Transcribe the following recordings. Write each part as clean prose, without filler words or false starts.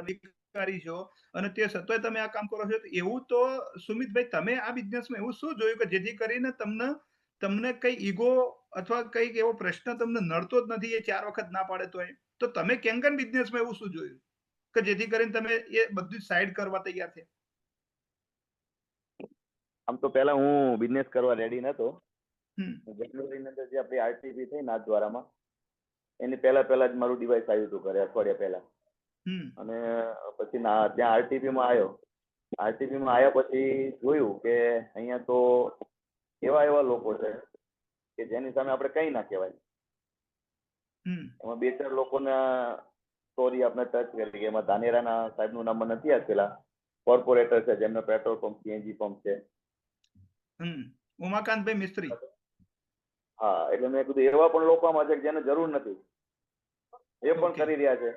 અધિકારી છો અને તે છતાંય તમે આ કામ કરો છો. એવું તો સુમિતભાઈ, તમે આ બિઝનેસમાં એવું શું જોયું કે જેથી કરીને તમને કઈ ઈગો અથવા કઈક એવો પ્રશ્ન તમને નડતો જ નથી, એ 4 વખત ના પાડે તો તમે કેંગન બિઝનેસમાં એવું શું જોયું કે જેથી કરીને તમે એ બધું સાઈડ કરવા તૈયાર થયા? આમ તો પહેલા હું બિઝનેસ કરવા રેડી નતો. હમ જાન્યુઆરીની અંદર જે આપણી આરટીપી થઈ નાથદ્વારામાં, એની પહેલા જ મારું ડિવાઇસ આવ્યું હતું ઘરે અઠવાડિયા પહેલા. હમ અને પછી ત્યાં આરટીપીમાં આવ્યો. આરટીપીમાં આવ્યા પછી જોયું કે અહીંયા તો એવા લોકો છે કે જેની સામે આપણે કઈ ના કહેવાય. એમાં 2-4 લોકોના સ્ટોરી આપણે ટચ કરી. એમાં ધાનેરાના સાહેબનું નામ મને નથી યાદ, પેલા કોર્પોરેટર છે જેમનો પેટ્રોલ પંપ, સીએનજી પંપ છે. ઉમાકાંતભાઈ મિસ્ત્રી. હા, એટલે મેં કીધું એવા પણ લોકો આમાં છે જેને જરૂર નથી, એ પણ કરી રહ્યા છે.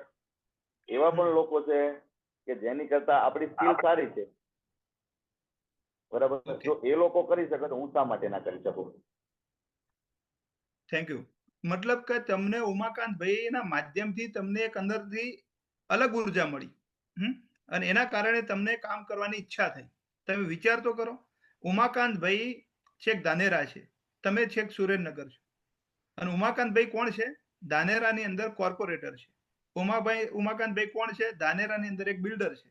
એવા પણ લોકો છે કે જેની કરતા આપણી સ્કિલ સારી છે, બરાબર. જો એ લોકો કરી શકે તો હું શા માટે ના કરી શકું? Thank you. મતલબ કે તમને ઉમાકાંતભાઈ ના માધ્યમથી તમને એક અંદરથી અલગ ઉર્જા મળી, અને એના કારણે તમને કામ કરવાની ઈચ્છા થઈ. તમે વિચાર તો કરો, ઉમાકાંતભાઈ છેક ધાનેરા છે, તમે છેક સુરેન્દ્રનગર છો, અને ઉમાકાંતભાઈ કોણ છે? ધાનેરાની અંદર કોર્પોરેટર છે. ઉમાકાંતભાઈ કોણ છે? ધાનેરાની અંદર એક બિલ્ડર છે.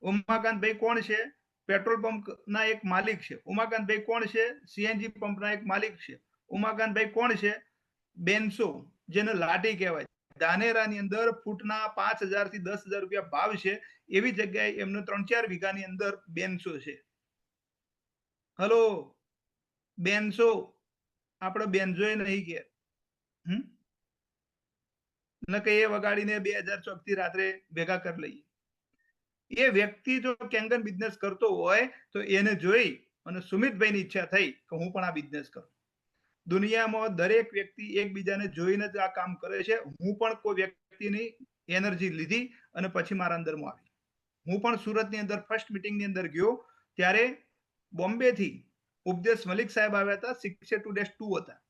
ઉમાકાંતભાઈ કોણ છે? પેટ્રોલ પંપ ના એક માલિક છે. ઉમાકાંતભાઈ કોણ છે? સીએનજી પંપના એક માલિક છે. ઉમાકાંતભાઈ કોણ છે? બેનસો, જેને લાટી કહેવાય. ધાનેરાની અંદર ફૂટના 5,000 થી 10,000 રૂપિયા ભાવ છે. એવી જગ્યાએ એમને 3-4 વીઘાની અંદર બેનસો છે. હલો, બેનસો, આપણે બેનઝો નહીં કે ન કે એ વગાડીને 2004 થી રાત્રે ભેગા કરી લઈએ. એ વ્યક્તિ જો કેંગન બિઝનેસ કરતો હોય તો એને જોઈ અને સુમિતભાઈની ઈચ્છા થઈ કે હું પણ આ બિઝનેસ કરું. દુનિયામાં દરેક વ્યક્તિ એકબીજાને જોઈને જ આ કામ કરે છે. હું પણ કોઈ વ્યક્તિની એનર્જી લીધી અને પછી મારા અંદરમાં આવી. હું પણ સુરતની અંદર ફર્સ્ટ મીટિંગની અંદર ગયો ત્યારે બોમ્બેથી ઉપદેશ મલિક સાહેબ આવ્યા હતા. 6A2-2 હતા.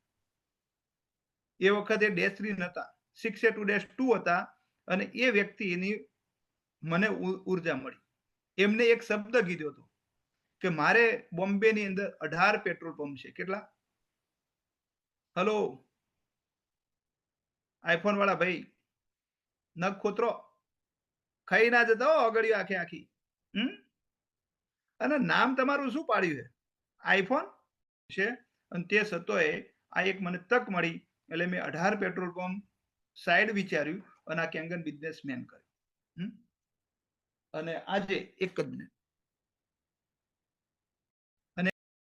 એ વખતે -3 નતા, 6A2-2 હતા. અને એ વ્યક્તિની મને ઉર્જા મળી. એમને એક શબ્દ કીધો હતો કે મારે બોમ્બેની અંદર 18 પેટ્રોલ પંપ છે. કેટલા? હલો, આઈફોન વાળા ભાઈ, નખ ખોતરો ખાઈ ના જતા હો અગળ્યું આખી. અને નામ તમારું શું પાડ્યું છે? આઈફોન છે. અને તે છતાંય આ એક મને તક મળી એટલે મેં 18 પેટ્રોલ પંપ સાઈડ વિચાર્યું અને આ કેંગન બિઝનેસમેન કર્યું. અને આજે એક જ મિનિટ